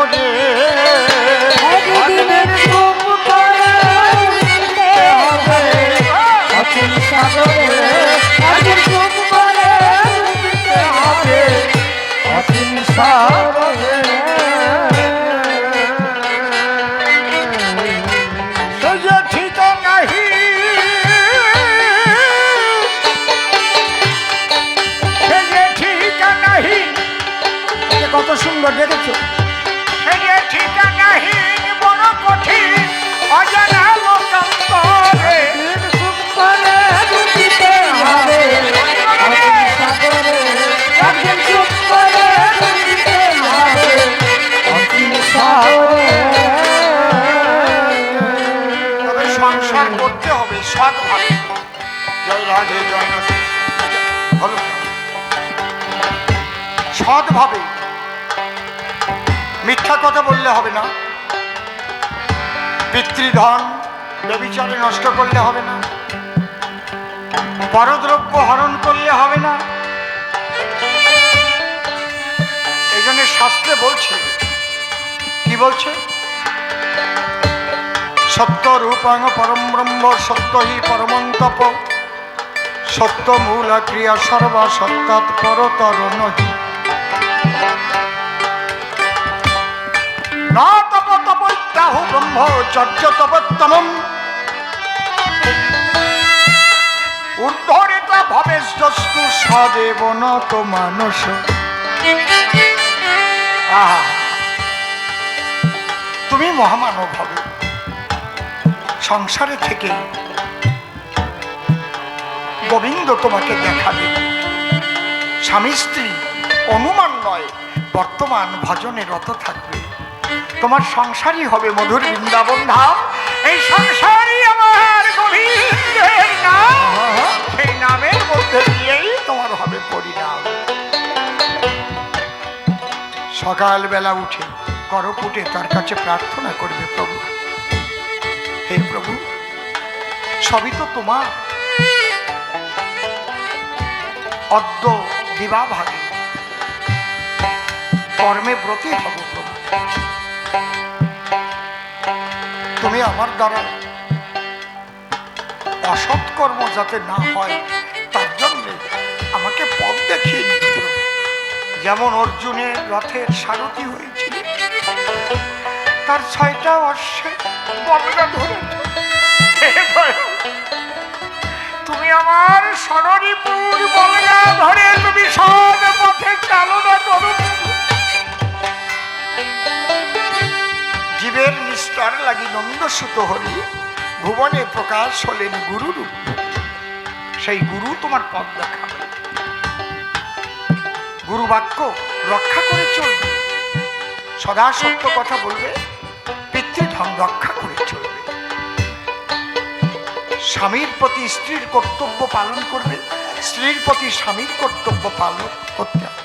সাগরে একদিন চুপ করে উঠতে হবে অসীম সাগরে, একদিন চুপ করে উঠতে হবে অসীম সাগরে। কত সুন্দর দেখেছো, সে যে ঠিকানাহীন বড় কঠিন অজানা লোকান্তরে চুপ করে উঠতে হবে অসীম সাগরে, একদিন চুপ করে উঠতে হবে অসীম সাগরে। তবে সংসার করতে হবে সৎভাবে। জয় রাধে জয় রাধে। ভালো সৎভাবে, মিথ্যা কথা বললে হবে না, পিতৃধন ব্যভিচারে নষ্ট করলে হবে না, পরদ্রব্য হরণ করলে হবে না। এই জন্য শাস্ত্রে বলছে, কি বলছে? সত্য রূপাং পরম ব্রহ্ম সত্য হি পরমং তপ সত্য মূল ক্রিয়া সর্বা সত্যাৎ পরতর নহি। না তপ তপত্যাহু ব্রহ্মচর্য তপোত্তমম ঊর্ধ্বরেতা ভবেস্তু সদেব নত মানস। তুমি মহামানব হবে, সংসারে থেকে গোবিন্দ তোমাকে দেখা দেবে। স্বামী স্ত্রী অনুমান নয়, বর্তমান ভজনে রত থাকবে। তোমার সংসারই হবে মধুর বৃন্দাবন ধাম। এই সংসারই আমার গোবিন্দের নাম, সেই নামের মধ্যে দিয়েই তোমার হবে পরিণাম। সকালবেলা উঠে করপুটে তার কাছে প্রার্থনা করবে, প্রভু হে প্রভু, সবই তো তোমার। অদ্য দিবাভাগে কর্মে ব্রতী হব প্রভু, তুমি আমার দ্বারা অসৎ কর্ম যাতে না হয় তার জন্য আমাকে পথ দেখিয়ে দিতে হবে। যেমন অর্জুনের রথের সারথি হয়েছিল, তার 6টা অশ্বে বলগা ধরেছে। তুমি আমার সরণীপুর বলগা ধরে তুমি সব পথে চালনা করো। জীবের নিষ্ঠার লাগি নন্দসুত হরি ভুবনে প্রকাশ হলেন গুরুরূপ। সেই গুরু তোমার পথ দেখাবে, গুরু বাক্য রক্ষা করে চলবে, সদা সত্য কথা বলবে, পিতৃধন রক্ষা করে চলবে, স্বামীর প্রতি স্ত্রীর কর্তব্য পালন করবে, স্ত্রীর প্রতি স্বামীর কর্তব্য পালন করতে হবে।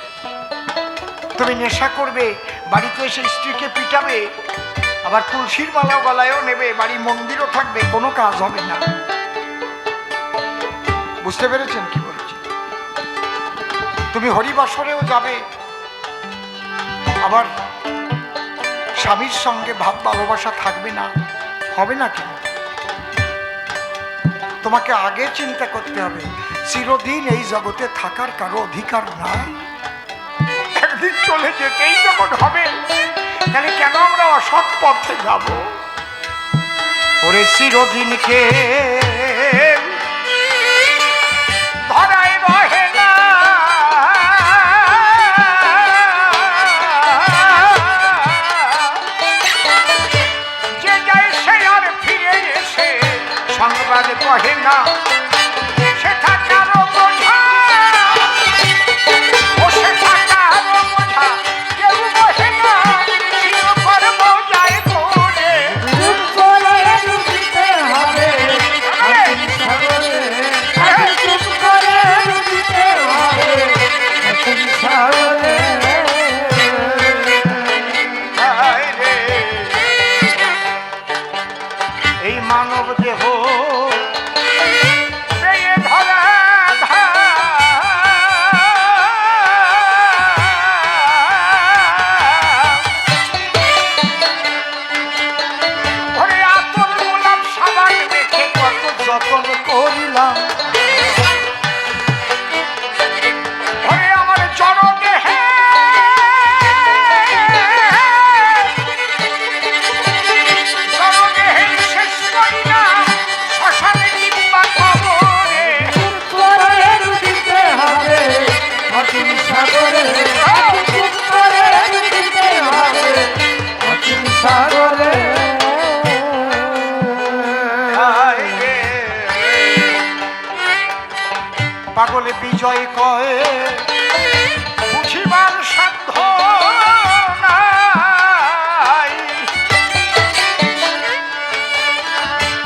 তুমি নেশা করবে, বাড়িতে এসে স্ত্রীকে পিটাবে, আবার তুলসীর মালা গলায়ও নেবে, বাড়ি মন্দিরও থাকবে, কোনো কাজ হবে না। বুঝতে পেরেছেন কি বলছি? তুমি হরিবাসরেও যাবে, আবার স্বামীর সঙ্গে ভাব ভালোবাসা থাকবে না, হবে না কেন? তোমাকে আগে চিন্তা করতে হবে, চিরদিন এই জগতে থাকার কারো অধিকার নাই, একদিন চলে যেতেই যখন হবে, তাহলে কেন আমরা অসৎ পথে যাব? ওরে চিরদিন কে ধরায় রহে না, যে যায় সে আর ফিরে এসে সংবাদ কহে না। সে থাকারও বোঝা, ও সে থাকারও বোঝা কেউ বহে না, চিরকর্ম যায় করে চুপ করে উঠতে হবে সাগরে হায় রে, পাগলে বিজয় কয়ে বুঝিবার সাধ্য নাই।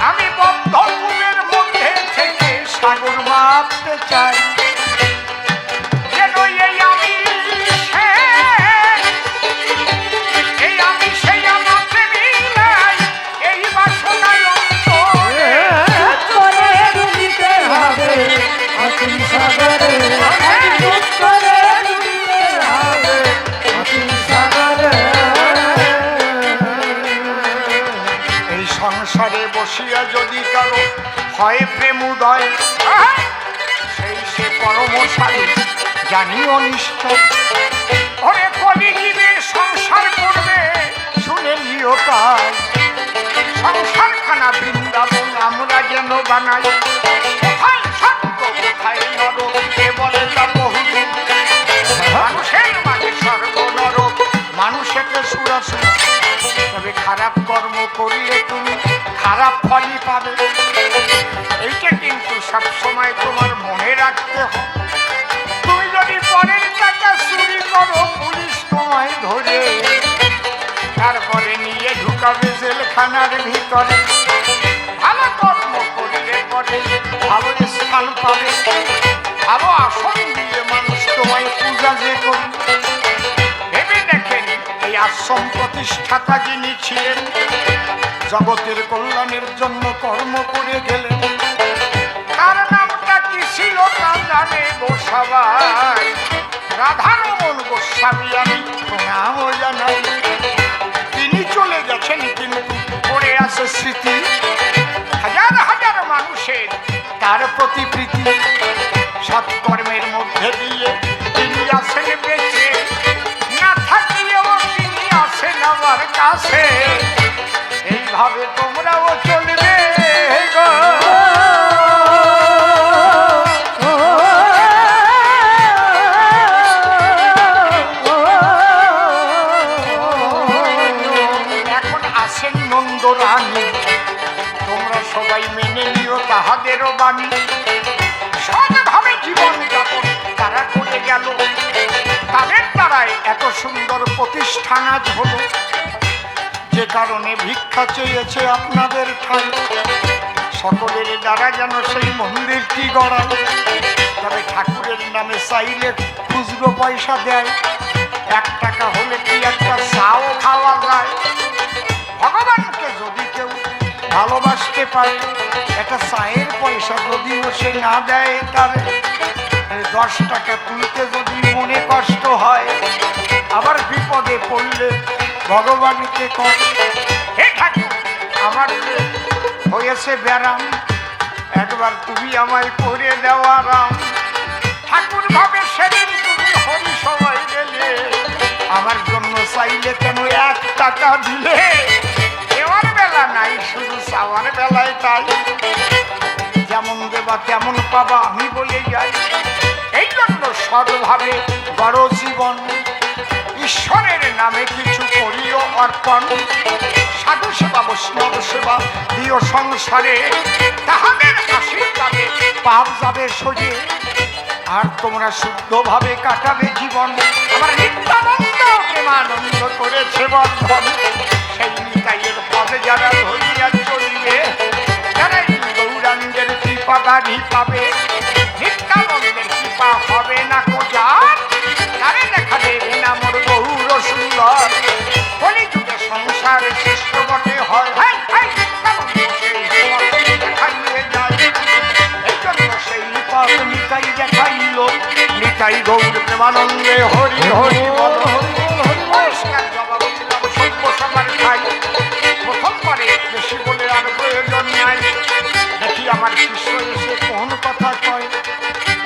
আমি বদ্ধ কূপের মধ্যে থেকে সাগর মাপতে চাই, যেন এই আমি সেই আমার প্রেমিক নাই, এই বাসনায় অন্তরে করে ডুবিতে হবে অসীম সাগরে চুপ করে ডুবিতে হবে অসীম সাগরে এই সংসারে বসিয়া যদি কারো হয় প্রেম উদয়, সেই সে পরমশালী জানি অনিষ্ট। ওরে কলিযুগে সংসার করবে শুনে নিও তাই, সংসারখানা বৃন্দাবন আমরা যেন বানাই। কোথায় সত্য কোথায় নরক কে বলে তা বহুদিন, মানুষের মাঝে স্বর্গ নরক মানুষেতে সুরাসুর। তবে খারাপ কর্ম করিলে তুমি খারাপ ফলই পাবে, এইটা কিন্তু সবসময় তোমার মনে রাখতে হবে। তুমি যদি পরের টাকা চুরি করো পুলিশ তোমায় ধরে, তারপরে নিয়ে ঢুকাবে জেলখানার ভিতরে। ভালো কর্ম করলে পরে ভালো স্থান পাবে, ভালো আসন দিয়ে মানুষ তোমায় পূজা যে করবে। ভেবে দেখেন এই আশ্রম প্রতিষ্ঠাতা যিনি ছিলেন, জগতের কল্যাণের জন্য কর্ম করে গেলেন, তার নামটা কি ছিল তা জানে গো সবাই। রাধারমণ গোস্বামী আমি প্রণামও জানাই। তিনি চলে গেছেন কিন্তু পড়ে আছে স্মৃতি, হাজার হাজার মানুষের তার প্রতি প্রীতি। সৎকর্মের মধ্যে দিয়ে তিনি আছেন বেঁচে, না থাকিলেও তিনি আছেন আমার কাছে। এইভাবে তোমরাও চলবে গো। এখন আসেন নন্দরানী, তোমরা সবাই মেনে নিও তাহাদেরও বাণী। সৎভাবে জীবন যাপন তারা করে গেল, তাদের দ্বারাই এত সুন্দর প্রতিষ্ঠান আজ হলো। যে কারণে ভিক্ষা চেয়েছে আপনাদের ঠাই, সকলের দ্বারা যেন সেই মন্দিরটি গড়ায়। তবে ঠাকুরের নামে চাইলে খুচরো পয়সা দেয়, 1 টাকা হলে কি একটা চাও খাওয়া যায়। ভগবানকে যদি কেউ ভালোবাসতে পারে, একটা চায়ের পয়সা যদিও সে না দেয়, তারে 10 টাকা তুলতে যদি মনে কষ্ট হয়, আবার বিপদে পড়লে ভগবানকে কর, হে ঠাকুর আমার যে হয়েছে ব্যারাম, একবার তুমি আমায় করে দেওয়া রাম। ঠাকুর ভাবে সেদিন তুমি হরি সবাই গেলে, আমার জন্য চাইলে কেন 1 টাকা দিলে। দেওয়ার বেলা নাই, শুধু চাওয়ার বেলায় তাই। যেমন দেবা তেমন পাবা আমি বলে যাই। এই জন্য সৎভাবে বড় জীবন, ঈশ্বরের নামে কিছু করিও অর্পণ। সাধু সেবা বৈষ্ণব সেবা দিও সংসারে, তাহাদের আশীর্বাদে পাপ যাবে সোজে। আর তোমরা শুদ্ধভাবে কাটাবে জীবন। আমার নিত্যানন্দ প্রেমানন্দ করেছে বন্ধন, সেই নিতাইয়ের পথে যারা ধরিয়া চলিবে, যারা গৌরাঙ্গের কৃপা গাড়ি পাবে। নিত্যানন্দের কৃপা হবে না কোজার, তারে দেখা দেবে না মোর গৌর সুন্দর। কলিযুগে সংসার শ্রেষ্ঠ বটে হয়, দেখাইয়ে যায়। এই জন্য সেই পথ নিতাই দেখাইল, নিতাই গৌর প্রেমানন্দে হরি হরি বল। পরিষ্কার জবাব দিলাম সভ্য সবার খাই, প্রথমবারে বেশি বলে আর প্রয়োজন নাই। দেখি আমার শিষ্য এসে কোন কথা কয়,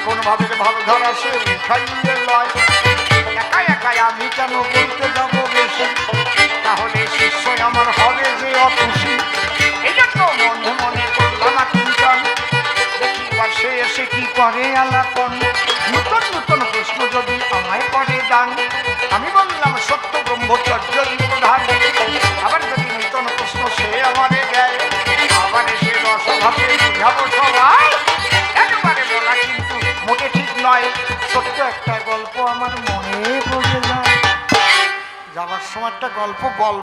কোন ভাবের ভাব ধরা সে উঠাইয়ে লয়। একা একাই আমি কেন বলতে যাবো বেশি, তাহলে শিষ্য আমার হবে যে অখুশি। এই জন্য মনে মনে করলাম চিন্তন, দেখি সে এসে কি করে আলাপন। নতুন নতুন প্রশ্ন যদি আমায় করে দান, আমি বললাম সত্য ব্রহ্মচর্যই প্রধান। আবার একটা গল্প আমার মনে পড়ে যায়, যাবার সময় একটা গল্প বল।